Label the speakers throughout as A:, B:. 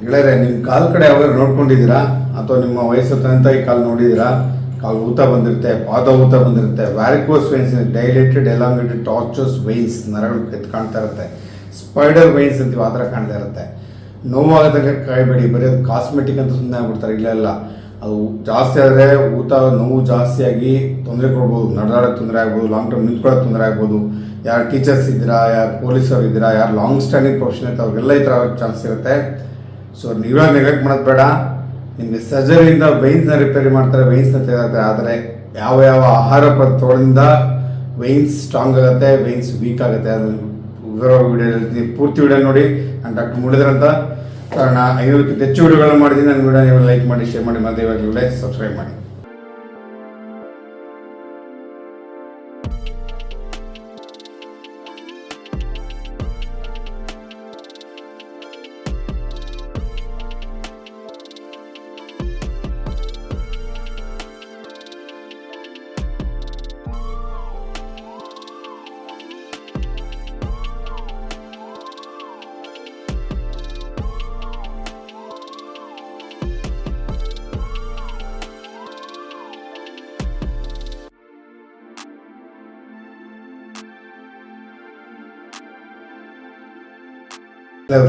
A: ಗೆಳೆಯರೆ, ನಿಮ್ಮ ಕಾಲು ಕಡೆ ಯಾವಾಗ ನೋಡ್ಕೊಂಡಿದ್ದೀರಾ ಅಥವಾ ನಿಮ್ಮ ವಯಸ್ಸು ತಂತ ಈ ಕಾಲು ನೋಡಿದ್ದೀರಾ? ಕಾಲು ಊತ ಬಂದಿರುತ್ತೆ, ಪಾದ ಊತ ಬಂದಿರುತ್ತೆ, varicose veins, dilated elongated tortuous veins, ನರಗಳು ಎದ್ದು ಕಾಣ್ತಾ ಇರುತ್ತೆ, ಸ್ಪೈಡರ್ ವೈನ್ಸ್ ಅಂತೀವಿ, ಆ ಥರ ಕಾಣ್ತಾ ಇರುತ್ತೆ. ನೋವಾಗದಂಗೆ ಕಾಯಬೇಡಿ, ಬರೀ ಅದು ಕಾಸ್ಮೆಟಿಕ್ ಅಂತ ಸುಮ್ಮನೆ ಆಗ್ಬಿಡ್ತಾರೆ. ಇಲ್ಲ, ಅದು ಜಾಸ್ತಿ ಆದರೆ ಊತ ನೋವು ಜಾಸ್ತಿಯಾಗಿ ತೊಂದರೆ ಕೊಡ್ಬೋದು, ನಡೆದಾಡೋಕ್ಕೆ ತೊಂದರೆ ಆಗ್ಬೋದು, ಲಾಂಗ್ ಟರ್ಮ್ ನಿಂತ್ಕೊಳ್ಳೋಕೆ ತೊಂದರೆ ಆಗ್ಬೋದು. ಯಾರು ಟೀಚರ್ಸ್ ಇದ್ದೀರಾ, ಯಾರು ಪೊಲೀಸರು ಇದ್ದೀರಾ, ಯಾರು ಲಾಂಗ್ ಸ್ಟ್ಯಾಂಡಿಂಗ್ ಪ್ರೊಫೆಷನ್ ಇರ್ತಾರೆ, ಅವ್ರಿಗೆಲ್ಲ ಈ ಥರ ಆಗೋಕ್ಕೆ ಚಾನ್ಸ್ ಇರುತ್ತೆ. ಸೊ ನೀವಾಗ ನೆಗ್ಲೆಕ್ಟ್ ಮಾಡೋದು ಬೇಡ. ನಿಮಗೆ ಸರ್ಜರಿಯಿಂದ ವೈನ್ಸ್ನ ರಿಪೇರಿ ಮಾಡ್ತಾರೆ, ವೈನ್ಸ್ನ ತೆಗೆದಾಕ್ತಾರೆ. ಆದರೆ ಯಾವ ಆಹಾರ ಪದಾರ್ಥಗಳಿಂದ ವೈನ್ಸ್ ಸ್ಟ್ರಾಂಗ್ ಆಗುತ್ತೆ, ವೈನ್ಸ್ ವೀಕ್ ಆಗುತ್ತೆ, ಅದು ವಿಡಿಯೋ ಹೇಳ್ತೀನಿ. ಪೂರ್ತಿ ವಿಡಿಯೋ ನೋಡಿ. ನಾನು ಡಾಕ್ಟರ್ ಮುರಳೀಧರ್ ಅಂತ. ಕಾರಣ 500ಕ್ಕಿಂತ ಹೆಚ್ಚು ವಿಡಿಯೋಗಳನ್ನ ಮಾಡಿದ್ದೀನಿ. ನನ್ನ ವಿಡಿಯೋ ನೀವು ಲೈಕ್ ಮಾಡಿ, ಶೇರ್ ಮಾಡಿ, ಮತ್ತೆ ಇವಾಗಲೇ ಸಬ್ಸ್ಕ್ರೈಬ್ ಮಾಡಿ.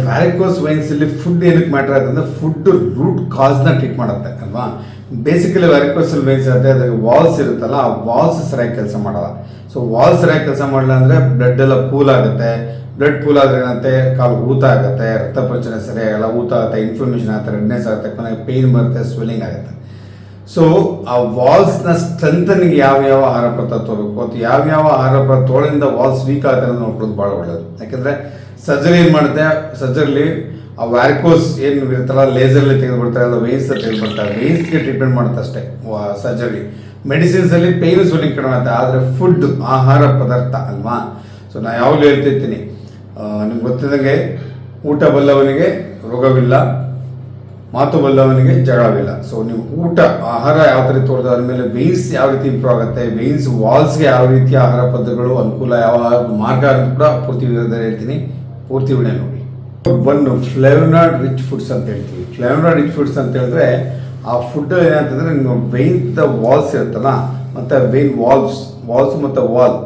A: ವ್ಯಾರಿಕೋಸ್ ವೈನ್ಸಲ್ಲಿ ಫುಡ್ ಏನಕ್ಕೆ ಮ್ಯಾಟರ್ ಆಗುತ್ತೆ ಅಂದರೆ ಫುಡ್ ರೂಟ್ ಕಾಸ್ನ ಟ್ರೀಟ್ ಮಾಡುತ್ತೆ ಅಲ್ವಾ. ಬೇಸಿಕಲಿ ವ್ಯಾರಿಕೋಸಲ್ ವೈನ್ಸ್ ಆಗುತ್ತೆ, ಅದಕ್ಕೆ ವಾಲ್ಸ್ ಇರುತ್ತಲ್ಲ, ಆ ವಾಲ್ಸ್ ಸರಿಯಾಗಿ ಕೆಲಸ ಮಾಡಲ್ಲ. ಸೊ ವಾಲ್ಸ್ ಸರಿಯಾಗಿ ಕೆಲಸ ಮಾಡಲ್ಲ ಅಂದರೆ ಬ್ಲಡ್ ಎಲ್ಲ ಪೂಲ್ ಆಗುತ್ತೆ. ಬ್ಲಡ್ ಪೂಲ್ ಆದರೆ ಏನಂತೆ, ಕಾಲು ಊತ ಆಗುತ್ತೆ, ರಕ್ತ ಪರಿಚಲನೆ ಸರಿಯಾಗಲ್ಲ, ಊತ ಆಗುತ್ತೆ, ಇನ್ಫ್ಲಮೇಷನ್ ಆಗುತ್ತೆ, ರೆಡ್ನೆಸ್ ಆಗುತ್ತೆ, ಕೊನೆಗೆ ಪೇಯ್ನ್ ಬರುತ್ತೆ, ಸ್ವೆಲ್ಲಿಂಗ್ ಆಗುತ್ತೆ. ಸೊ ಆ ವಾಲ್ಸ್ನ ಸ್ಟ್ರೆಂಥನಿಗೆ ಯಾವ ಆಹಾರ ಪದಾರ್ಥ ತಗೋಬೇಕು ಅಥವಾ ಯಾವ ಆಹಾರ ಪದಾರ್ಥಗಳಿಂದ ವಾಲ್ಸ್ ವೀಕ್ ಆಗುತ್ತೆ ಅನ್ನೋದು ನೋಡ್ಕೊಳ್ಳೋದು ಭಾಳ ಒಳ್ಳೆಯದು. ಯಾಕೆಂದರೆ ಸರ್ಜರಿ ಏನು ಮಾಡುತ್ತೆ, ಸರ್ಜರಿಲಿ ಆ ವ್ಯಾರಿಕೋಸ್ ಏನು ಇರುತ್ತಲ್ಲ, ಲೇಸರ್ಲಿ ತೆಗೆದುಬಿಡ್ತಾರೆ, ಅಲ್ಲ ವೈನ್ಸ್ ತೆಗೆದುಬಿಡ್ತಾರೆ. ವೈನ್ಸ್ಗೆ ಟ್ರೀಟ್ಮೆಂಟ್ ಮಾಡುತ್ತೆ ಅಷ್ಟೇ ಸರ್ಜರಿ. ಮೆಡಿಸಿನ್ಸಲ್ಲಿ ಪೇಯ್ನು ಸ್ವೆಲ್ಲಿಂಗ್ ಕಡಿಮೆ ಆಗುತ್ತೆ. ಆದರೆ ಫುಡ್, ಆಹಾರ ಪದಾರ್ಥ ಅಲ್ವಾ. ಸೊ ನಾನು ಯಾವಾಗಲೂ ಹೇಳ್ತಿರ್ತೀನಿ, ನಿಮ್ಗೆ ಗೊತ್ತಿದ್ದಂಗೆ ಊಟ ಬಲ್ಲವನಿಗೆ ರೋಗವಿಲ್ಲ, ಮಾತು ಬಲ್ಲವನಿಗೆ ಜಗಳವಿಲ್ಲ. ಸೊ ನೀವು ಊಟ, ಆಹಾರ ಯಾವ ಥರ ತೋರಿದ ಆದಮೇಲೆ ವೈನ್ಸ್ ಯಾವ ರೀತಿ ಇಂಪ್ರೂವ್ ಆಗುತ್ತೆ, ವೈನ್ಸ್ ವಾಲ್ಸ್ಗೆ ಯಾವ ರೀತಿಯ ಆಹಾರ ಪದ್ಧತಿಗಳು ಅನುಕೂಲ, ಯಾವ ಮಾರ್ಗ ಅಂತ ಕೂಡ ಪೂರ್ತಿ ವಿವರದಲ್ಲಿ ಹೇಳ್ತೀನಿ. ಪೂರ್ತಿ ವಿಡಿಯೋ ನೋಡಿ. ಒಂದು ಫ್ಲೇವನಾಯ್ಡ್ ರಿಚ್ ಫುಡ್ಸ್ ಅಂತ ಹೇಳ್ತೀವಿ. ಫ್ಲೇವನಾಯ್ಡ್ ರಿಚ್ ಫುಡ್ಸ್ ಅಂತ ಹೇಳಿದ್ರೆ ಆ ಫುಡ್ ಏನಂತಂದರೆ ನಿಮ್ಮ ವೈನ್ದ ವಾಲ್ಸ್ ಇರುತ್ತಲ್ಲ, ಮತ್ತು ವೈನ್ ವಾಲ್ಸ್ ಮತ್ತು ವಾಲ್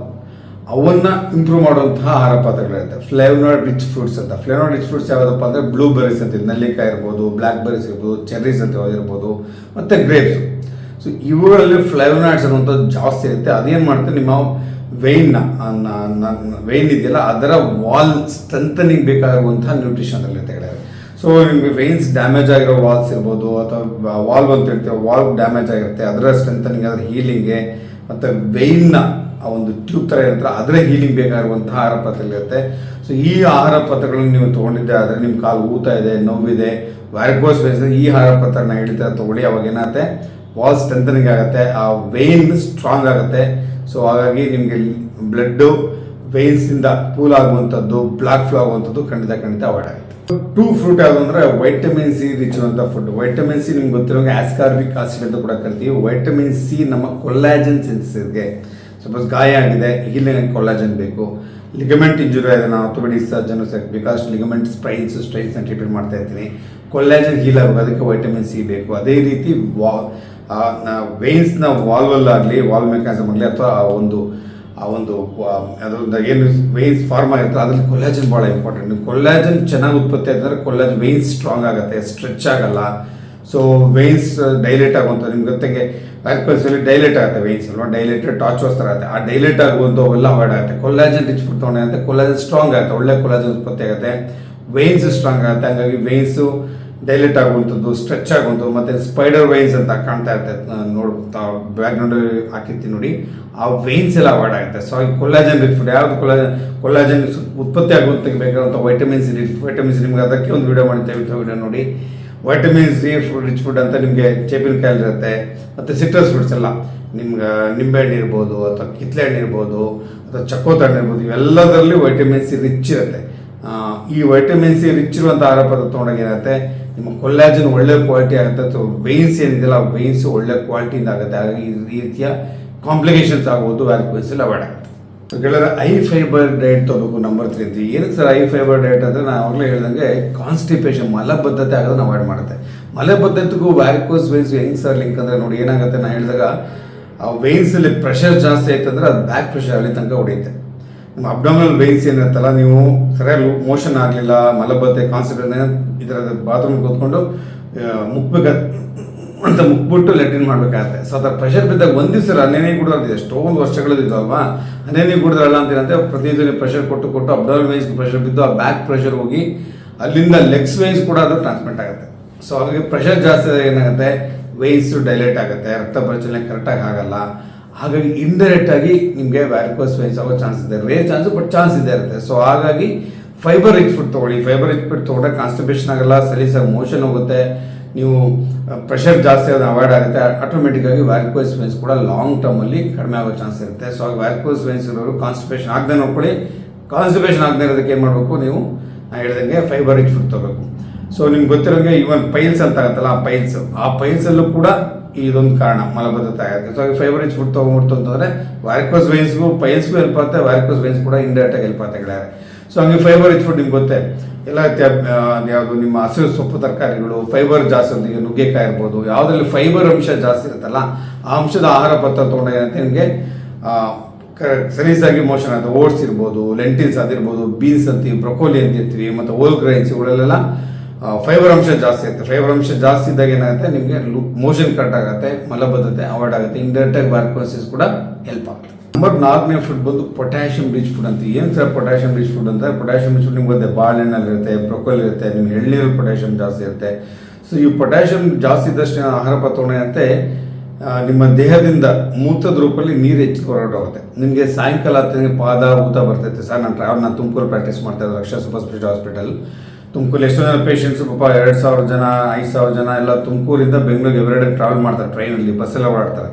A: ಅವನ್ನ ಇಂಪ್ರೂವ್ ಮಾಡುವಂತಹ ಆಹಾರ ಪದಾರ್ಥಗಳಿರುತ್ತೆ. ಫ್ಲೇವನಾಯ್ಡ್ ರಿಚ್ ಫ್ರೂಟ್ಸ್ ಅಂತ. ಫ್ಲೇವನಾಯ್ಡ್ ರಿಚ್ ಫ್ರೂಟ್ಸ್ ಯಾವುದಪ್ಪ ಅಂದರೆ ಬ್ಲೂಬೆರೀಸ್ ಅಂತ, ನೆಲ್ಲಿಕಾಯಿ ಇರ್ಬೋದು, ಬ್ಲ್ಯಾಕ್ ಬೆರೀಸ್ ಇರ್ಬೋದು, ಚೆರ್ರೀಸ್ ಅಂತ ಇರ್ಬೋದು, ಮತ್ತು ಗ್ರೇಪ್ಸ್. ಸೊ ಇವುಗಳಲ್ಲಿ ಫ್ಲೇವನಾಯ್ಡ್ಸ್ ಅನ್ನುವಂಥದ್ದು ಜಾಸ್ತಿ ಇರುತ್ತೆ. ಅದೇನು ಮಾಡುತ್ತೆ, ನಿಮ್ಮ ವೈನ್ ಇದೆಯಲ್ಲ ಅದರ ವಾಲ್ ಸ್ಟ್ರೆಂಥನಿಂಗ್ ಬೇಕಾಗಿರುವಂತಹ ನ್ಯೂಟ್ರಿಷನ್ ಇರುತ್ತೆ. ಸೊ ನಿಮಗೆ ವೈನ್ಸ್ ಡ್ಯಾಮೇಜ್ ಆಗಿರೋ ವಾಲ್ಸ್ ಇರ್ಬೋದು, ಅಥವಾ ವಾಲ್ ಅಂತ ಹೇಳ್ತೀವಿ, ವಾಲ್ ಡ್ಯಾಮೇಜ್ ಆಗಿರುತ್ತೆ, ಅದರ ಸ್ಟ್ರೆಂಥನಿಂಗ್, ಅದರ ಹೀಲಿಂಗ್ಗೆ, ಮತ್ತು ವೈನ್ನ ಆ ಒಂದು ಟ್ಯೂಬ್ ಥರ ಇರುತ್ತೆ, ಅದರ ಹೀಲಿಂಗ್ ಬೇಕಾಗಿರುವಂತಹ ಆಹಾರ ಪದಾರ್ಥಗಳಿರುತ್ತೆ. ಸೊ ಈ ಆಹಾರ ಪದಾರ್ಥಗಳನ್ನು ನೀವು ತೊಗೊಂಡಿದ್ದೆ ಆದರೆ ನಿಮ್ಮ ಕಾಲು ಊತ ಇದೆ, ನೋವಿದೆ, ವ್ಯಾರಿಕೋಸ್ ವೈನ್ಸ್, ಈ ಆಹಾರ ಪದಾರ್ಥನ ಹಿಡಿತ ತೊಗೊಳ್ಳಿ. ಅವಾಗ ಏನಾಗುತ್ತೆ, ವಾಲ್ ಸ್ಟ್ರೆಂಥನಿಂಗ್ ಆಗುತ್ತೆ, ಆ ವೈನ್ ಸ್ಟ್ರಾಂಗ್ ಆಗುತ್ತೆ. ಸೊ ಹಾಗಾಗಿ ನಿಮಗೆ ಬ್ಲಡ್ಡು ವೈನ್ಸಿಂದ ಪೂಲ್ ಆಗುವಂಥದ್ದು, ಬ್ಲಾಕ್ ಫ್ಲೋ ಆಗುವಂಥದ್ದು ಖಂಡಿತ ಅವಾಯ್ಡ್ ಆಗುತ್ತೆ. ಟೂ ಫ್ರೂಟ್ ಯಾವುದು ಅಂದರೆ ವೈಟಮಿನ್ ಸಿ ರಿಚ್ ಇರುವಂಥ ಫುಡ್. ವೈಟಮಿನ್ ಸಿ ನಿಮ್ಗೆ ಗೊತ್ತಿರೋಂಗೆ ಆಸ್ಕಾರ್ಬಿಕ್ ಆಸಿಡ್ ಅಂತ ಕೂಡ ಕರಿತೀವಿ. ವೈಟಮಿನ್ ಸಿ ನಮ್ಮ ಕೊಲ್ಲಾಜನ್ ಸೆನ್ಸಸ್ಗೆ, ಸಪೋಸ್ ಗಾಯ ಆಗಿದೆ, ಹೀಲಿಂಗ್ ಕೊಲ್ಲಾಜನ್ ಬೇಕು. ಲಿಗಮೆಂಟ್ ಇಂಜುರಿ ಆಗಿದೆ, ನಾನು ಆರ್ಥೋಪೆಡಿಕ್ ಸರ್ಜನ್ ಬಿಕಾಸ್ ಲಿಗಮೆಂಟ್ ಸ್ಟ್ರೈನ್ಸ್ನ ಟ್ರೀಟ್ಮೆಂಟ್ ಮಾಡ್ತಾ ಇರ್ತೀನಿ. ಕೊಲ್ಲಾಜನ್ ಹೀಲ್ ಆಗಬೇಕು, ಅದಕ್ಕೆ ವೈಟಮಿನ್ ಸಿ ಬೇಕು. ಅದೇ ರೀತಿ ವೈನ್ಸ್ನ ವಾಲ್ವಲ್ಲಾಗಲಿ, ವಾಲ್ ಮೆಕ್ಯಾನಿಸಮ್ ಆಗಲಿ, ಅಥವಾ ಅದರಿಂದ ಏನು ವೈನ್ಸ್ ಫಾರ್ಮ್ ಆಗಿರ್ತದೆ ಅದರಲ್ಲಿ ಕೊಲ್ಲಾಜನ್ ಭಾಳ ಇಂಪಾರ್ಟೆಂಟ್. ಕೊಲ್ಲಾಜನ್ ಚೆನ್ನಾಗಿ ಉತ್ಪತ್ತಿ ಆಯ್ತಂದರೆ ಕೊಲ್ಲಾಜನ್ ವೈನ್ಸ್ ಸ್ಟ್ರಾಂಗ್ ಆಗುತ್ತೆ, ಸ್ಟ್ರೆಚ್ ಆಗಲ್ಲ. ಸೊ ವೈನ್ಸ್ ಡೈಲೇಟ್ ಆಗುವಂಥ, ನಿಮ್ಗೆ ಗೊತ್ತಿಗೆ ವ್ಯಾರಿಕೋಸಲ್ಲಿ ಡೈಲೇಟ್ ಆಗುತ್ತೆ ವೈನ್ಸ್ ಅಲ್ವಾ, ಡೈಲೇಟೆಡ್ ಟಾರ್ಚಸ್ ಥರ ಆಗುತ್ತೆ. ಆ ಡೈಲೇಟ್ ಆಗುವಂಥವೆಲ್ಲ ಅವಾಯ್ಡ್ ಆಗುತ್ತೆ. ಕೊಲ್ಲಾಜನ್ ರಿಚ್ ಫುಡ್ ತೊಗೊಂಡೆ ಕೊಲ್ಲಾಜನ್ ಸ್ಟ್ರಾಂಗ್ ಆಗುತ್ತೆ, ಒಳ್ಳೆ ಕೊಲ್ಲಾಜನ್ ಉತ್ಪತ್ತಿ ಆಗುತ್ತೆ, ವೈನ್ಸ್ ಸ್ಟ್ರಾಂಗ್ ಆಗುತ್ತೆ. ಹಾಗಾಗಿ ವೈನ್ಸು ಡೈಲೇಟ್ ಆಗುವಂಥದ್ದು, ಸ್ಟ್ರೆಚ್ ಆಗುವಂಥದ್ದು, ಮತ್ತು ಸ್ಪೈಡರ್ ವೈನ್ಸ್ ಅಂತ ಕಾಣ್ತಾ ಇರ್ತೈತೆ, ಬ್ಯಾಕ್ಗ್ರೌಂಡಲ್ಲಿ ಹಾಕಿರ್ತೀನಿ ನೋಡಿ, ಆ ವೈನ್ಸ್ ಎಲ್ಲ ಅವಾಯ್ಡ್ ಆಗುತ್ತೆ. ಸೊ ಈ ಕೊಲ್ಲಾಜನ್ ರಿಚ್ ಫುಡ್ ಯಾವುದು, ಕೊಲ್ಲಾಜನ್ ಉತ್ಪತ್ತಿ ಆಗುವಂಥ ಬೇಕಾದಂಥ ವೈಟಮಿನ್ಸ್ ನಿಮ್ಗೆ ಅದಕ್ಕೆ ಒಂದು ವಿಡಿಯೋ ಮಾಡ್ತೇವೆ, ವಿಡಿಯೋ ನೋಡಿ. ವೈಟಮಿನ್ ಸಿ ರಿಚ್ ಫುಡ್ ಅಂತ ನಿಮಗೆ ಚೇಪಿನಕಾಯಿ ಇರುತ್ತೆ, ಮತ್ತು ಸಿಟ್ರಸ್ ಫ್ರೂಟ್ಸ್ ಎಲ್ಲ, ನಿಮ್ಗೆ ನಿಂಬೆಹಣ್ಣು ಇರ್ಬೋದು, ಅಥವಾ ಕಿತ್ಲೆ ಹಣ್ಣು ಇರ್ಬೋದು, ಅಥವಾ ಚಕೋತ ಹಣ್ಣು ಇರ್ಬೋದು, ಇವೆಲ್ಲದರಲ್ಲಿ ವೈಟಮಿನ್ ಸಿ ರಿಚ್ ಇರುತ್ತೆ. ಈ ವೈಟಮಿನ್ ಸಿ ರಿಚ್ ಇರುವಂಥ ಆಹಾರ ಪದಾರ್ಥ ತೊಗೊಂಡಾಗ ಏನಾಗುತ್ತೆ, ನಿಮ್ಮ ಕೊಲ್ಲಾಜನ್ ಒಳ್ಳೆ ಕ್ವಾಲಿಟಿ ಆಗುತ್ತೆ, ಅಥವಾ ವೈನ್ಸ್ ಏನಿದೆಯಲ್ಲ ಆ ವೈನ್ಸ್ ಒಳ್ಳೆ ಕ್ವಾಲಿಟಿಯಿಂದ ಆಗುತ್ತೆ. ಹಾಗಾಗಿ ಈ ರೀತಿಯ ಕಾಂಪ್ಲಿಕೇಶನ್ಸ್ ಆಗ್ಬೋದು ವ್ಯಾರಿಕೋಸಲ್ಲಿ ಅವಾಯ್ಡ್ ಆಗುತ್ತೆ. ಗೆಳೆಯರ ಹೈ ಫೈಬರ್ ಡಯಟ್ ತಗೋಬೇಕು ನಂಬರ್ 3 ಅಂತ. ಏನಕ್ಕೆ ಸರ್ ಹೈ ಫೈಬರ್ ಡಯಟ್ ಅಂದರೆ ನಾನು ಆವಾಗಲೇ ಹೇಳ್ದಂಗೆ ಕಾನ್ಸ್ಟಿಪೇಷನ್ ಮಲಬದ್ಧತೆ ಆಗೋದನ್ನ ಅವಾಯ್ಡ್ ಮಾಡುತ್ತೆ. ಮಲಬದ್ಧತೆಗೂ ವ್ಯಾರಿಕೋಸ್ ವೇನ್ಸ್ ಹೆಂಗೆ ಸರ್ ಲಿಂಕ್ ಅಂದರೆ ನೋಡಿ ಏನಾಗುತ್ತೆ, ನಾನು ಹೇಳಿದಾಗ ಆ ವೇನ್ಸಲ್ಲಿ ಪ್ರೆಷರ್ ಜಾಸ್ತಿ ಆಯ್ತಂದ್ರೆ ಅದು ಬ್ಯಾಕ್ ಪ್ರೆಷರ್ ಅಲ್ಲಿ ತನಕ ಹೊಡೆಯುತ್ತೆ. ನಿಮ್ಮ ಅಬ್ಡಮಿನಲ್ ವೇನ್ಸ್ ಏನಿರುತ್ತಲ್ಲ, ನೀವು ಸರಿಯಾಗಿ ಮೋಷನ್ ಆಗಲಿಲ್ಲ, ಮಲಬದ್ಧತೆ ಕಾನ್ಸ್ಟಿಪೇಷನ್ ಇದರ ಬಾತ್ರೂಮ್ ಕೂತ್ಕೊಂಡು ಮುಕ್ಬೇಕು ಅಂತ ಮುಕ್ಬಿಟ್ಟು ಲೆಟ್ರಿನ್ ಮಾಡಬೇಕಾಗತ್ತೆ. ಸೊ ಅದರ ಪ್ರೆಷರ್ ಬಿದ್ದಾಗ ಒಂದು ದಿವಸ ಹನ್ನೆನೇ ಕುಡಿದ್ರೆ ಎಷ್ಟೊಂದು ವರ್ಷಗಳಿದ್ದಾವಲ್ವಾ, ಹನ್ನೆನೇ ಕುಡಿದ್ರಲ್ಲ ಅಂತೀರಂತೆ ಪ್ರತಿದಿನ ಪ್ರೆಷರ್ ಕೊಟ್ಟು ಅಬ್ಡಮಿನಲ್ ವೇನ್ಸ್ ಪ್ರೆಷರ್ ಬಿದ್ದು ಆ ಬ್ಯಾಕ್ ಪ್ರೆಷರ್ ಹೋಗಿ ಅಲ್ಲಿಂದ ಲೆಗ್ಸ್ ವೇನ್ಸ್ ಕೂಡ ಅದು ಟ್ರಾನ್ಸ್ಮಿಟ್ ಆಗುತ್ತೆ. ಸೊ ಹಾಗಾಗಿ ಪ್ರೆಷರ್ ಜಾಸ್ತಿ ಏನಾಗುತ್ತೆ, ವೇನ್ಸ್ ಡೈಲೇಟ್ ಆಗುತ್ತೆ, ರಕ್ತ ಪರಿಚಲನೆ ಕರೆಕ್ಟಾಗಿ ಆಗಲ್ಲ. ಹಾಗಾಗಿ ಇಂಡೈರೆಕ್ಟ್ ಆಗಿ ನಿಮಗೆ ವ್ಯಾರಿಕೋಸ್ ವೇನ್ಸ್ ಆಗೋ ಚಾನ್ಸ್ ಇದೆ, ರೇರ್ ಚಾನ್ಸ್ ಬಟ್ ಚಾನ್ಸ್ ಇದೆ ಇರುತ್ತೆ. ಸೊ ಹಾಗಾಗಿ ಫೈಬರ್ ರಿಚ್ ಫುಡ್ ತೊಗೊಳ್ಳಿ. ಫೈಬರ್ ರಿಚ್ ಫುಡ್ ತೊಗೊಂಡ್ರೆ ಕಾನ್ಸ್ಟಿಪೇಷನ್ ಆಗಲ್ಲ, ಸಲೀಸಾಗಿ ಮೋಷನ್ ಹೋಗುತ್ತೆ, ನೀವು ಪ್ರೆಷರ್ ಜಾಸ್ತಿ ಆಗೋದು ಅವಾಯ್ಡ್ ಆಗುತ್ತೆ. ಆಟೋಮೆಟಿಕ್ಕಾಗಿ ವ್ಯಾರಿಕೋಸ್ ವೇನ್ಸ್ ಕೂಡ ಲಾಂಗ್ ಟರ್ಮಲ್ಲಿ ಕಡಿಮೆ ಆಗೋ ಚಾನ್ಸ್ ಇರುತ್ತೆ. ಸೊ ಹಾಗೆ ವ್ಯಾರಿಕೋಸ್ ವೇನ್ಸ್ ಇರೋರು ಕಾನ್ಸ್ಟಿಪೇಷನ್ ಆಗದೆ ನೋಡ್ಕೊಳ್ಳಿ. ಕಾನ್ಸ್ಟಿಪೇಷನ್ ಆಗದೆ ಇರೋದಕ್ಕೆ ಏನು ಮಾಡಬೇಕು, ನೀವು ನಾನು ಹೇಳ್ದಂಗೆ ಫೈಬರ್ ರಿಚ್ ಫುಡ್ ತೊಗೋಬೇಕು. ಸೊ ನಿಮ್ಗೆ ಗೊತ್ತಿರೋಂಗೆ ಈವನ್ ಪೈಲ್ಸ್ ಅಂತ ಆಗುತ್ತಲ್ಲ, ಆ ಪೈಲ್ಸಲ್ಲೂ ಕೂಡ ಇದೊಂದು ಕಾರಣ ಮಲಬದ್ಧತೆ ಆಗುತ್ತೆ. ಸೊ ಹಾಗೆ ಫೈಬರ್ ರಿಚ್ ಫುಡ್ ತೊಗೊಂಡ್ಬಿಡ್ತು ಅಂತಂದರೆ ವ್ಯಾರಿಕೋಸ್ ವೇನ್ಸ್ಗೂ ಪೈಲ್ಸ್ಗೂ ಹೆಲ್ಪ್ ಆಗುತ್ತೆ, ವ್ಯಾರಿಕೋಸ್ ವೇನ್ಸ್ ಕೂಡ ಇಂಡೈರೆಕ್ಟಾಗಿ ಹೆಲ್ಪ್ ಆಗುತ್ತೆ ಗೆಳೆಯರೆ. ಸೊ ಹಂಗೆ ಫೈಬರ್ ರಿಚ್ ಫುಡ್ ನಿಮ್ಗೆ ಗೊತ್ತೇ ಎಲ್ಲ ಯಾವುದು ನಿಮ್ಮ ಹಸಿರು ಸೊಪ್ಪು ತರಕಾರಿಗಳು, ಫೈಬರ್ ಜಾಸ್ತಿ ಅಂತ, ನುಗ್ಗೆಕಾಯಿ ಇರ್ಬೋದು, ಯಾವುದ್ರಲ್ಲಿ ಫೈಬರ್ ಅಂಶ ಜಾಸ್ತಿ ಇರುತ್ತಲ್ಲ ಆ ಅಂಶದ ಆಹಾರ ಪದಾರ್ಥ ತೊಗೊಂಡಾಗ ನಿಮಗೆ ಸಲೀಸಾಗಿ ಮೋಷನ್ ಆಗುತ್ತೆ. ಓಟ್ಸ್ ಇರ್ಬೋದು, ಲೆಂಟಿಲ್ಸ್ ಅದಿರ್ಬೋದು, ಬೀನ್ಸ್ ಅಂತೀವಿ, ಬ್ರೊಕೋಲಿ ಅಂತ ಇರ್ತೀವಿ, ಮತ್ತು ಹೋಲ್ ಗ್ರೈನ್ಸ್ ಇವುಗಳೆಲ್ಲ ಫೈಬರ್ ಅಂಶ ಜಾಸ್ತಿ ಇರುತ್ತೆ. ಫೈಬರ್ ಅಂಶ ಜಾಸ್ತಿ ಇದ್ದಾಗ ಏನಾಗುತ್ತೆ, ನಿಮಗೆ ಮೋಷನ್ ಕಟ್ ಆಗುತ್ತೆ, ಮಲಬದ್ಧತೆ ಅವಾಯ್ಡ್ ಆಗುತ್ತೆ, ಇಂಡೈರೆಕ್ಟಾಗಿ ವ್ಯಾರಿಕೋಸಿಸ್ ಕೂಡ ಹೆಲ್ಪ್ ಆಗುತ್ತೆ. ನಂಬರ್ 4ನೇ ಫುಡ್ ಬಂದು ಪೊಟ್ಯಾಷಿಯಂ ರಿಚ್ ಫುಡ್ ಅಂತ. ಏನು ಸರ್ ಪೊಟ್ಯಾಷಿಯಂ ರಿಚ್ ಫುಡ್ ಅಂತ? ಪೊಟ್ಯಾಷಿಯಂ ರಿಚ್ ಫುಡ್ ನಿಮ್ಗೆ ಗೊತ್ತೆ, ಬಾಳೆಹಣ್ಣಲ್ಲಿ ಇರುತ್ತೆ, ಬ್ರೊಕೋಲಿ ಇರುತ್ತೆ, ನಿಮ್ಗೆ ಎಳ್ನೀರಲ್ಲಿ ಪೊಟ್ಯಾಷಿಯಂ ಜಾಸ್ತಿ ಇರುತ್ತೆ. ಸೊ ಈ ಪೊಟ್ಯಾಷಿಯಂ ಜಾಸ್ತಿ ಇದ್ದಷ್ಟು ಆಹಾರ ಪದಾರ್ಥ ನಿಮ್ಮ ದೇಹದಿಂದ ಮೂತ್ರದ ರೂಪದಲ್ಲಿ ನೀರು ಹೆಚ್ಚು ಹೊರಟೋಗುತ್ತೆ. ನಿಮಗೆ ಸಾಯಂಕಾಲ ಪಾದ ಊತ ಬರ್ತೈತೆ ಸರ್. ನಾನು ತುಮಕೂರು ಪ್ರಾಕ್ಟೀಸ್ ಮಾಡ್ತಾ ಇದ್ದೆ, ರಕ್ಷಾ ಸೂಪರ್ ಸ್ಪೆಷಾಲಿಟಿ ಹಾಸ್ಪಿಟಲ್ ತುಮಕೂರು. ಎಷ್ಟೋ ಜನ ಪೇಷಂಟ್ಸ್ ಪಾಪ 2,000 ಜನ 5,000 ಜನ ಎಲ್ಲ ತುಮಕೂರಿಂದ ಬೆಂಗಳೂರಿಗೆ ಎವ್ರಿಡೇ ಟ್ರಾವೆಲ್ ಮಾಡ್ತಾರೆ, ಟ್ರೈನಲ್ಲಿ ಬಸ್ಸೆಲ್ಲ ಓಡಾಡ್ತಾರೆ.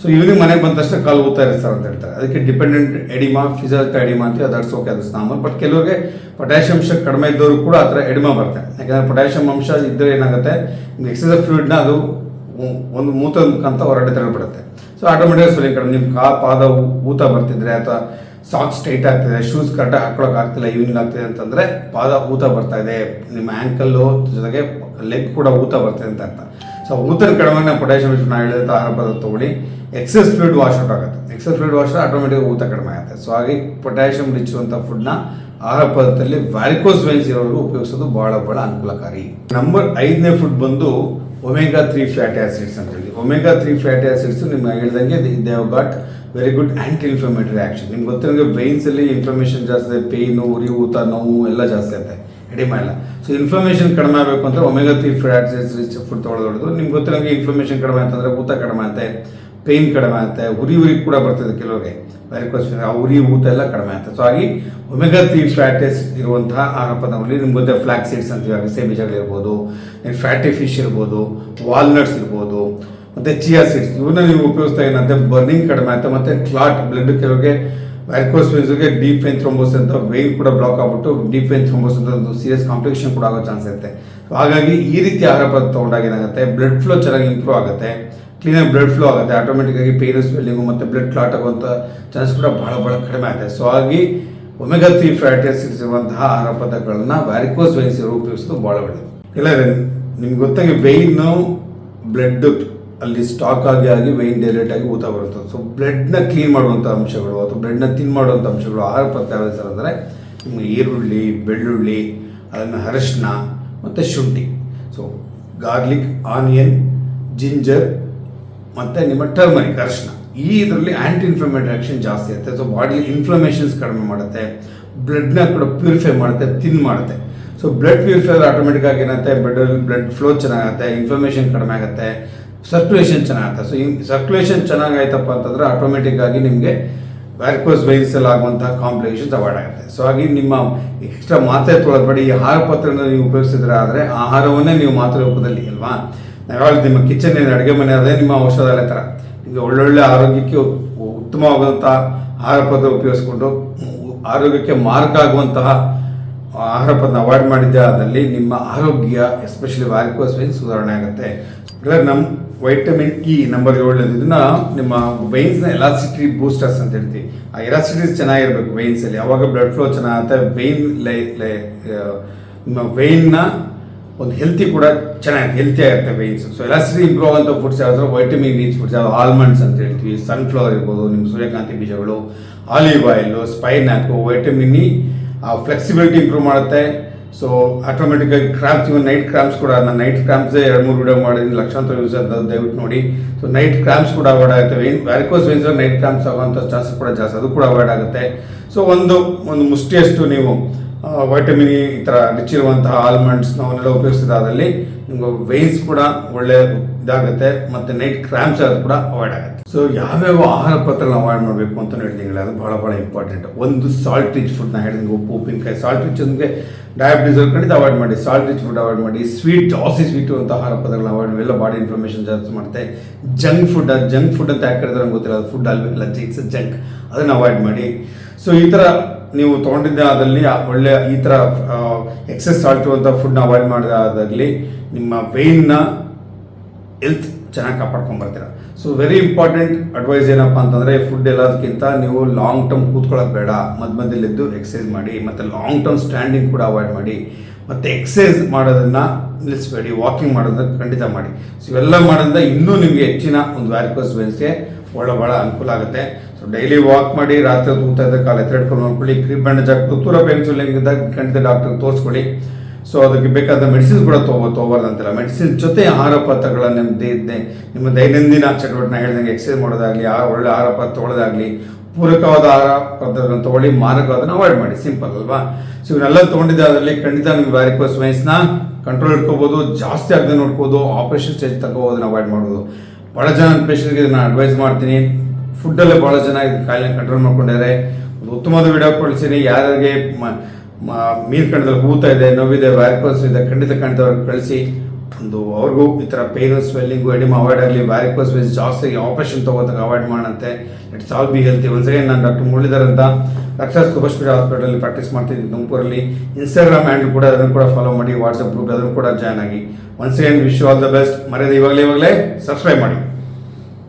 A: ಸೊ ಈವ್ನಿಂಗ್ ಮನೆಗೆ ಬಂದ ತಕ್ಷಣ ಕಾಲು ಊತ ಇರುತ್ತೆ ಸರ್ ಅಂತ ಹೇಳ್ತಾರೆ. ಅದಕ್ಕೆ ಡಿಪೆಂಡೆಂಟ್ ಎಡಿಮಾ, ಫಿಸಿಕಲ್ ಎಡಿಮಾ ಅಂತ ಅದರ್ಸ್ ಓಕೆ, ಅದು ನಾರ್ಮಲ್. ಬಟ್ ಕೆಲವರಿಗೆ ಪೊಟ್ಯಾಷಿಯಂ ಅಂಶ ಕಡಿಮೆ ಇದ್ದವರು ಕೂಡ ಆ ಥರ ಎಡಿಮಾ ಬರುತ್ತೆ. ಯಾಕಂದರೆ ಪೊಟ್ಯಾಷಿಯಂ ಅಂಶ ಇದ್ದರೆ ಏನಾಗುತ್ತೆ, ನಿಮ್ಗೆ ಎಕ್ಸೆಸ್ ಫ್ಲೂಯಿಡ್ನ ಅದು ಒಂದು ಮೂತ್ರದ ಮುಖಾಂತರ ಹೊರಗಡೆ ತಳ್ಳಿಬಿಡುತ್ತೆ. ಸೊ ಆಟೋಮೆಟಿಕ್ ಸ್ವಲ್ಪ ಕಡಿಮೆ ನಿಮ್ಮ ಪಾದ ಊತ ಬರ್ತಿದ್ರೆ ಅಥವಾ ಸಾಕ್ಸ್ ಟೈಟ್ ಆಗ್ತಿದೆ, ಶೂಸ್ ಕರೆಕ್ಟಾಗಿ ಹಾಕೊಳಕ್ಕೆ ಆಗ್ತಿಲ್ಲ, ಈವ್ನಿಂಗ್ ಆಗ್ತಿದೆ ಅಂತಂದರೆ ಪಾದ ಊತ ಬರ್ತಾ ಇದೆ, ನಿಮ್ಮ ಆ್ಯಂಕಲ್ಲು ಜೊತೆಗೆ ಲೆಗ್ ಕೂಡ ಊತ ಬರ್ತಿದೆ ಅಂತ ಅರ್ಥ. ಸೊ ಊತದ ಕಡಿಮೆ ಪೊಟ್ಯಾಷಿಯಂ ನಾನು ಹೇಳಿದಂಥ ಆಹಾರ ಪದಾರ್ಥ ತೊಗೊಳ್ಳಿ. ಎಕ್ಸೆಸ್ ಫ್ಲೂಯಿಡ್ ವಾಶ್ ಔಟ್ ಆಗುತ್ತೆ. ಎಕ್ಸೆಸ್ ಫ್ಲೂಯಿಡ್ ವಾಶ್ ಆಟೋಮೆಟಿಕ್ ಊತ ಕಡಿಮೆ ಆಗುತ್ತೆ. ಸೊ ಹಾಗೆ ಪೊಟ್ಯಾಷಿಯಂ ರಿಚ್ ಅಂತ ಫುಡ್ನ ಆಹಾರ ಪದಾರ್ಥದಲ್ಲಿ ವ್ಯಾರಿಕೋಸ್ ವೇನ್ಸ್ ಇರೋರು ಉಪಯೋಗಿಸೋದು ಭಾಳ ಅನುಕೂಲಕಾರಿ. ನಂಬರ್ 5ನೇ ಫುಡ್ ಬಂದು ಒಮೆಗಾ 3 ಫ್ಯಾಟಿ ಆಸಿಡ್ಸ್ ಅಂತ ಹೇಳಿ. ಒಮೆಗಾ 3 ಫ್ಯಾಟಿ ಆಸಿಡ್ಸ್ ನಿಮ್ಗೆ ಹೇಳ್ದಂಗೆ they have got very good anti inflammatory action. ನಿಮ್ಗೆ ಗೊತ್ತಿರೋಂಗೆ ವೇನ್ಸಲ್ಲಿ ಇನ್ಫ್ಲಮೇಷನ್ ಜಾಸ್ತಿ ಇದೆ, ಪೇಯ್ನು, ಉರಿ, ಊತ, ನೋವು ಎಲ್ಲ ಜಾಸ್ತಿ ಆಗುತ್ತೆ, ಎಡಿಮಾ ಎಲ್ಲ. ಸೊ ಇನ್ಫ್ಲಮೇಷನ್ ಕಡಿಮೆ ಆಗಬೇಕು ಅಂದರೆ omega 3 fatty acids rich food ತೊಗೊಳ್ಳೋದು. ನಿಮ್ಗೆ ಗೊತ್ತಿರೋಂಗೆ ಇನ್ಫ್ಲಮೇಷನ್ ಕಡಿಮೆ ಅಂತಂದರೆ ಊತ ಕಡಿಮೆ ಆಗುತ್ತೆ, ಪೇಯ್ನ್ ಕಡಿಮೆ ಆಗುತ್ತೆ, ಉರಿ ಕೂಡ ಬರ್ತದೆ ಕೆಲವರಿಗೆ ವ್ಯಾರಿಕೋಸ್ ವೇನ್ಸ್, ಆ ಉರಿ ಊತ ಎಲ್ಲ ಕಡಿಮೆ ಆಗುತ್ತೆ. ಸೊ ಹಾಗೆ ಒಮೆಗಾ 3 ಫ್ಯಾಟಸ್ ಇರುವಂತಹ ಆಹಾರ ಪದಾರ್ಥಗಳಲ್ಲಿ ನಿಮ್ಗೆ ಗೊತ್ತೆ ಫ್ಲಾಕ್ ಸೀಡ್ಸ್ ಅಂತೀವಿ, ಅಗಸೆ ಬೀಜಗಳಿರ್ಬೋದು, ಫ್ಯಾಟಿ ಫಿಶ್ ಇರ್ಬೋದು, ವಾಲ್ನಟ್ಸ್ ಇರ್ಬೋದು, ಮತ್ತು ಚಿಯಾ ಸೀಡ್ಸ್, ಇವನ್ನ ನೀವು ಉಪಯೋಗಿಸ್ತಾ ಏನಂತೆ ಬರ್ನಿಂಗ್ ಕಡಿಮೆ ಆಗುತ್ತೆ, ಮತ್ತು ಕ್ಲಾಟ್ ಬ್ಲಡ್ ಕೆಲವರಿಗೆ ವ್ಯಾರಿಕೋಸ್ ವೇನ್ಸ್ಗೆ ಡೀಪ್ ವೇನ್ ಥ್ರೋಂಬೋಸಿಸ್ ಅಂತ ವೇನ್ ಕೂಡ ಬ್ಲಾಕ್ ಆಗ್ಬಿಟ್ಟು ಡೀಪ್ ವೇನ್ ಥ್ರೋಂಬೋಸಿಸ್ ಅಂತ ಒಂದು ಸೀರಿಯಸ್ ಕಾಂಪ್ಲಿಕೇಶನ್ ಕೂಡ ಆಗೋ ಚಾನ್ಸ್ ಇರುತ್ತೆ. ಹಾಗಾಗಿ ಈ ರೀತಿ ಆಹಾರ ಪದಾರ್ಥ ತೊಗೊಂಡಾಗ ಏನಾಗುತ್ತೆ, ಬ್ಲಡ್ ಫ್ಲೋ ಚೆನ್ನಾಗಿ ಇಂಪ್ರೂವ್ ಆಗುತ್ತೆ, ಕ್ಲೀನಾಗಿ ಬ್ಲಡ್ ಫ್ಲೋ ಆಗುತ್ತೆ, ಆಟೋಮೆಟಿಕ್ಕಾಗಿ ಪೇನ್ ಸ್ವೆಲ್ಲಿಂಗು ಮತ್ತು ಬ್ಲಡ್ ಕ್ಲಾಟ್ ಆಗುವಂಥ ಚಾನ್ಸ್ ಕೂಡ ಭಾಳ ಕಡಿಮೆ ಆಗುತ್ತೆ. ಸೊ ಹಾಗಾಗಿ ಒಮೆಗಾ 3 ಫ್ಯಾಟಿ ಆಸಿಡ್ಸ್ ಇರುವಂತಹ ಆಹಾರ ಪದಾರ್ಥಗಳನ್ನ ವ್ಯಾರಿಕೋಸ್ ವೇನ್ಸ್ ಇರೋ ಉಪಯೋಗಿಸೋದು ಭಾಳ ಒಳ್ಳೆಯದು. ಇಲ್ಲ ನಿಮ್ಗೆ ಗೊತ್ತಾಗಿ ವೆಯ್ನು ಬ್ಲಡ್ ಅಲ್ಲಿ ಸ್ಟಾಕ್ ಆಗಿ ವೆಯ್ನ್ ಡೈರೆಕ್ಟ್ ಆಗಿ ಊತ ಬರುತ್ತೆ. ಸೊ ಬ್ಲಡ್ನ ಕ್ಲೀನ್ ಮಾಡುವಂಥ ಅಂಶಗಳು ಅಥವಾ ಬ್ಲಡ್ನ ತಿನ್ ಮಾಡುವಂಥ ಅಂಶಗಳು ಆಹಾರ ಪದಾರ್ಥ ಯಾವ್ದು ಸರ್ ಅಂದರೆ ನಿಮ್ಗೆ ಈರುಳ್ಳಿ, ಬೆಳ್ಳುಳ್ಳಿ, ಅದನ್ನು ಅರಿಶಿನ ಮತ್ತು ಶುಂಠಿ. ಸೊ ಗಾರ್ಲಿಕ್, ಆನಿಯನ್, ಜಿಂಜರ್ ಮತ್ತು ನಿಮ್ಮ ಟರ್ಮರಿಕ್, ಅರಿಶಿನ, ಈ ಇದರಲ್ಲಿ ಆ್ಯಂಟಿ ಇನ್ಫ್ಲಮೇಟರಿ ಆ್ಯಕ್ಷನ್ ಜಾಸ್ತಿ ಇರುತ್ತೆ. ಸೊ ಬಾಡಿಲಿ ಇನ್ಫ್ಲಮೇಷನ್ಸ್ ಕಡಿಮೆ ಮಾಡುತ್ತೆ, ಬ್ಲಡ್ನ ಕೂಡ ಪ್ಯೂರಿಫೈ ಮಾಡುತ್ತೆ, ತಿನ್ ಮಾಡುತ್ತೆ. ಸೊ ಬ್ಲಡ್ ಪ್ಯೂರಿಫೈ ಆಟೋಮೆಟಿಕ್ಕಾಗಿ ಏನಾಗುತ್ತೆ, ಬ್ಲಡ್ ಫ್ಲೋ ಚೆನ್ನಾಗುತ್ತೆ, ಇನ್ಫ್ಲಮೇಷನ್ ಕಡಿಮೆ ಆಗುತ್ತೆ, ಸರ್ಕ್ಯುಲೇಷನ್ ಚೆನ್ನಾಗುತ್ತೆ. ಸೊ ಸರ್ಕ್ಯುಲೇಷನ್ ಚೆನ್ನಾಗಾಯ್ತಪ್ಪ ಅಂತಂದರೆ ಆಟೋಮೆಟಿಕ್ಕಾಗಿ ನಿಮಗೆ ವ್ಯಾರಿಕೋಸ್ ವೇನ್ಸಲ್ಲಿ ಆಗುವಂಥ ಕಾಂಪ್ಲಿಕೇಶನ್ಸ್ ಅವಾಯ್ಡ್ ಆಗುತ್ತೆ. ಸೊ ಹಾಗೆ ನಿಮ್ಮ ಎಕ್ಸ್ಟ್ರಾ ಮಾತ್ರೆ ತೊಗೊಳಬೇಡಿ. ಈ ಆಹಾರ ಪತ್ರನ ನೀವು ಉಪಯೋಗಿಸಿದ್ರೆ ಆದರೆ ಆಹಾರವನ್ನೇ ನೀವು ಮಾತ್ರೆ ರೂಪದಲ್ಲಿ ಅಲ್ವಾ, ಯಾವಾಗ ನಿಮ್ಮ ಕಿಚನ್ ಏನು ಅಡುಗೆ ಮನೆ ಅದೇ ನಿಮ್ಮ ಔಷಧಾಲಯ ಥರ ನಿಮಗೆ ಒಳ್ಳೊಳ್ಳೆ ಆರೋಗ್ಯಕ್ಕೆ ಉತ್ತಮವಾದಂಥ ಆಹಾರ ಪದಾರ್ಥ ಉಪಯೋಗಿಸ್ಕೊಂಡು ಆರೋಗ್ಯಕ್ಕೆ ಮಾರ್ಕ್ ಆಗುವಂತಹ ಆಹಾರ ಪದಾರ್ಥ ಅವಾಯ್ಡ್ ಮಾಡಿದ್ದೆ ಆದಲ್ಲಿ ನಿಮ್ಮ ಆರೋಗ್ಯ ಎಸ್ಪೆಷಲಿ ವ್ಯಾರಿಕೋಸ್ ವೇನ್ಸ್ ಸುಧಾರಣೆ ಆಗುತ್ತೆ. ನಮ್ಮ ವೈಟಮಿನ್ ಇ ನಂಬರ್ 7 ಇದನ್ನ ನಿಮ್ಮ ವೈನ್ಸ್ನ ಎಲಾಸಿಟಿ ಬೂಸ್ಟರ್ಸ್ ಅಂತ ಹೇಳ್ತೀವಿ. ಆ ಎಲಾಸಿಟಿ ಚೆನ್ನಾಗಿರ್ಬೇಕು ವೈನ್ಸಲ್ಲಿ, ಅವಾಗ ಬ್ಲಡ್ ಫ್ಲೋ ಚೆನ್ನಾಗುತ್ತೆ. ನಿಮ್ಮ ವೈನ್ನ ಒಂದು ಹೆಲ್ತಿ ಕೂಡ ಹೆಲ್ತಿ ಆಗಿರುತ್ತೆ ವೈನ್ಸ್. ಸೊ ಎಲಾಸಿಟಿ ಇಂಪ್ರೂವ್ ಆಗುವಂಥ ಫುಡ್ಸ್ ಯಾವ್ದಾದ್ರು ವೈಟಮಿನ್ ರಿಚ್ ಫುಡ್ಸ್ ಯಾವ್ದು ಆಲ್ಮಂಡ್ಸ್ ಅಂತ ಹೇಳ್ತೀವಿ, ಸನ್ಫ್ಲವರ್ ಇರ್ಬೋದು, ನಿಮ್ಮ ಸೂರ್ಯಕಾಂತಿ ಬೀಜಗಳು, olive oil, spinach, vitamin E flexibility improve ಮಾಡುತ್ತೆ. ಸೊ ಆಟೋಮೆಟಿಕ್ಕಾಗಿ ಕ್ರಾಂಪ್ಸ್, ಇವನ್ ನೈಟ್ ಕ್ರಾಂಪ್ಸ್ ಕೂಡ, ನಾನು ನೈಟ್ ಕ್ರಾಂಪ್ಸೇ 2-3 ವಿಡಿಯೋ ಮಾಡಿದ್ದೀನಿ, ಲಕ್ಷಾಂತರ ಯೂಸ್ ಅಂತ ದಯವಿಟ್ಟು ನೋಡಿ. ಸೊ ನೈಟ್ ಕ್ರಾಂಪ್ಸ್ ಕೂಡ ಅವಾಯ್ಡ್ ಆಗುತ್ತೆ. ವ್ಯಾರಿಕೋಸ್ ವೆನ್ಸ್ ನೈಟ್ ಕ್ರಾಂಪ್ಸ್ ಆಗುವಂಥ ಚಾನ್ಸಸ್ ಕೂಡ ಜಾಸ್ತಿ, ಅದು ಕೂಡ ಅವಾಯ್ಡ್ ಆಗುತ್ತೆ. ಸೊ ಒಂದು ಮುಷ್ಟಿಯಷ್ಟು ನೀವು ವೈಟಮಿನ್ ಇ ಈ ಥರ ರಿಚ್ ಇರುವಂತಹ ಆಲ್ಮಂಡ್ಸ್ ನಾವನ್ನೆಲ್ಲ ಉಪಯೋಗಿಸಿದಾದಲ್ಲಿ ನಿಮ್ಗೆ ವೈನ್ಸ್ ಕೂಡ ಒಳ್ಳೆ ಇದಾಗುತ್ತೆ, ಮತ್ತು ನೈಟ್ ಕ್ರಾಂಪ್ಸ್ ಅದು ಕೂಡ ಅವಾಯ್ಡ್ ಆಗುತ್ತೆ. ಸೊ ಯಾವ್ಯಾವ ಆಹಾರ ಪದಾರ್ಥಗಳನ್ನ ಅವಾಯ್ಡ್ ಮಾಡಬೇಕು ಅಂತ ಹೇಳ್ತೀನಿ, ಅದು ಭಾಳ ಇಂಪಾರ್ಟೆಂಟ್. ಒಂದು ಸಾಲ್ಟ್ ರಿಚ್ ಫುಡ್ನ ಹೇಳಿದ್ರೆ ಉಪ್ಪು ಉಪ್ಪಿನಕಾಯಿ, ಸಾಲ್ಟ್ ರಿಚ್ ಅಂದರೆ ಡಯಾಬಿಟೀಸ್ ಖಂಡಿತ ಅವಾಯ್ಡ್ ಮಾಡಿ, ಸಾಲ್ಟ್ ರಿಚ್ ಫುಡ್ ಅವಾಯ್ಡ್ ಮಾಡಿ. ಜಾಸ್ತಿ ಸ್ವೀಟು ಅಂತ ಆಹಾರ ಪದಾರ್ಥಗಳನ್ನ ಅವಾಯ್ಡ್ ಮಾಡಿ, ಎಲ್ಲ ಬಾಡಿ ಇನ್ಫ್ಲಮೇಷನ್ ಜಾಸ್ತಿ ಮಾಡುತ್ತೆ. ಜಂಕ್ ಫುಡ್ ಅಂತ ಯಾಕೆ ಹೇಳಿದ್ರೆ ನಂಗೆ ಗೊತ್ತಿಲ್ಲ, ಅದು ಫುಡ್ ಅಲ್ಲ, ಇಟ್ಸ್ ಜಂಕ್, ಅದನ್ನು ಅವಾಯ್ಡ್ ಮಾಡಿ. ಸೊ ಈ ಥರ ನೀವು ತೊಗೊಂಡಿದ್ದೆ ಆದಲ್ಲಿ ಒಳ್ಳೆ ಈ ಥರ ಎಕ್ಸೆಸ್ ಸಾಲ್ಟ್ ಇರುವಂಥ ಫುಡ್ನ ಅವಾಯ್ಡ್ ಮಾಡಿದಾದಲ್ಲಿ ನಿಮ್ಮ ವೈನ್ನ ಹೆಲ್ತ್ ಚೆನ್ನಾಗಿ ಕಾಪಾಡ್ಕೊಂಬರ್ತೀರ. ಸೊ ವೆರಿ ಇಂಪಾರ್ಟೆಂಟ್ ಅಡ್ವೈಸ್ ಏನಪ್ಪ ಅಂತಂದರೆ, ಫುಡ್ ಎಲ್ಲದಕ್ಕಿಂತ ನೀವು ಲಾಂಗ್ ಟರ್ಮ್ ಕೂತ್ಕೊಳ್ಳೋದು ಬೇಡ, ಮಧ್ಯದಲ್ಲಿದ್ದು ಎಕ್ಸಸೈಸ್ ಮಾಡಿ, ಮತ್ತು ಲಾಂಗ್ ಟರ್ಮ್ ಸ್ಟ್ಯಾಂಡಿಂಗ್ ಕೂಡ ಅವಾಯ್ಡ್ ಮಾಡಿ, ಮತ್ತು ಎಕ್ಸಸೈಸ್ ಮಾಡೋದನ್ನು ನಿಲ್ಲಿಸಬೇಡಿ, ವಾಕಿಂಗ್ ಮಾಡೋದನ್ನ ಖಂಡಿತ ಮಾಡಿ. ಸೊ ಇವೆಲ್ಲ ಮಾಡೋದ್ರಿಂದ ಇನ್ನೂ ನಿಮಗೆ ಹೆಚ್ಚಿನ ಒಂದು ವ್ಯಾರಿಕೋಸ್ ವೆನ್ಸ್ಗೆ ಭಾಳ ಅನುಕೂಲ ಆಗುತ್ತೆ. ಸೊ ಡೈಲಿ ವಾಕ್ ಮಾಡಿ, ರಾತ್ರಿ ತೂಗ್ತಾ ಇದ್ದ ಕಾಲ ಎತ್ತಿಡ್ಕೊಂಡು ನೋಡ್ಕೊಳ್ಳಿ. ಕ್ರೀಮ್ ಬ್ಯಾಂಡೇಜ್ ಹಾಕಿ ತುರ ಪೆನ್ಸಿಲಿಂಗಿದ್ದಾಗ ಖಂಡಿತ ಡಾಕ್ಟರ್ಗೆ ತೋರಿಸ್ಕೊಳ್ಳಿ. ಸೊ ಅದಕ್ಕೆ ಬೇಕಾದ ಮೆಡಿಸಿನ್ಸ್ ಕೂಡ ತೊಗೋಬಾರ್ದು ಅಂತಿಲ್ಲ. ಮೆಡಿಸಿನ್ ಜೊತೆ ಆಹಾರ ಪದಾರ್ಥಗಳನ್ನ ನಿಮ್ಮ ದೈನಂದಿನ ಚಟುವಟಿಕೆ ಹೇಳ್ದಂಗೆ ಎಕ್ಸಸೈಸ್ ಮಾಡೋದಾಗಲಿ, ಒಳ್ಳೆ ಆಹಾರ ಪದಾರ್ಥ ತೊಗೊಳ್ಳೋದಾಗಲಿ, ಪೂರಕವಾದ ಆಹಾರ ಪದಾರ್ಥಗಳನ್ನು ತೊಗೊಳ್ಳಿ, ಮಾರಕವಾದನ್ನು ಅವಾಯ್ಡ್ ಮಾಡಿ. ಸಿಂಪಲ್ ಅಲ್ವಾ? ಸೊ ಇವನ್ನೆಲ್ಲ ತೊಗೊಂಡಿದ್ದಾದಲ್ಲಿ ಖಂಡಿತ ನಿಮ್ಗೆ ವ್ಯಾರಿಕೋಸ್ ವೆನ್ಸ್ನ ಕಂಟ್ರೋಲ್ ಇಟ್ಕೋಬೋದು, ಜಾಸ್ತಿ ಆಗದೆ ನೋಡ್ಬೋದು, ಆಪರೇಷನ್ ಸ್ಟೇಜ್ ತಗೋಬೋದನ್ನ ಅವಾಯ್ಡ್ ಮಾಡ್ಬೋದು. ಭಾಳ ಜನ ಪೇಷಂಟ್ಗೆ ನಾನು ಅಡ್ವೈಸ್ ಮಾಡ್ತೀನಿ. ಫುಡ್ಡಲ್ಲೇ ಭಾಳ ಜನ ಇದು ಕಾಯಿಲೆ ಕಂಟ್ರೋಲ್ ಮಾಡ್ಕೊಂಡಿದ್ದಾರೆ. ಒಂದು ಉತ್ತಮವಾದ ವಿಡಿಯೋ ಕಳಿಸ್ತೀನಿ. ಯಾರಿಗೆ ಮೀನು ಕಣ್ಣದಲ್ಲಿ ಹೂತಾ ಇದೆ, ನೋವಿದೆ, ವ್ಯಾರಿಕೋಸ್ ಇದೆ, ಖಂಡಿತ ಅವ್ರಿಗೆ ಕಳಿಸಿ. ಅವ್ರಿಗೂ ಈ ಥರ ಪೇನು, ಸ್ವೆಲ್ಲಿಂಗು, ಎಡಿಮಾ ಅವಾಯ್ಡ್ ಆಗಲಿ, ವ್ಯಾರಿಕೋಸ್ ವೆನ್ಸ್ ಜಾಸ್ತಿ ಆಪರೇಷನ್ ತೊಗೋದಾಗ ಅವಾಯ್ಡ್ ಮಾಡಂತೆ. It's all be healthy. ಒಂದ್ಸರಿ ನಾನು ಡಾಕ್ಟರ್ ಮುರಳೀಧರ್ ಅಂತ ರಕ್ಷಾ ಸುಭಾಷ್ ಹಾಸ್ಪಿಟಲಲ್ಲಿ ಪ್ರಾಕ್ಟೀಸ್ ಮಾಡ್ತಿದ್ದೀನಿ ತುಮಕೂರಲ್ಲಿ. ಇನ್ಸ್ಟಾಗ್ರಾಮ್ ಹ್ಯಾಂಡಲ್ ಕೂಡ, ಅದನ್ನು ಕೂಡ ಫಾಲೋ ಮಾಡಿ. ವಾಟ್ಸಪ್ ಗ್ರೂಪ್ ಅದನ್ನು ಕೂಡ ಜಾಯ್ನ್ ಆಗಿ. Once again wish you all the best. ಮರ್ಯಾದೆ ಇವಾಗಲೇ ಸಬ್ಸ್ಕ್ರೈಬ್ ಮಾಡಿ.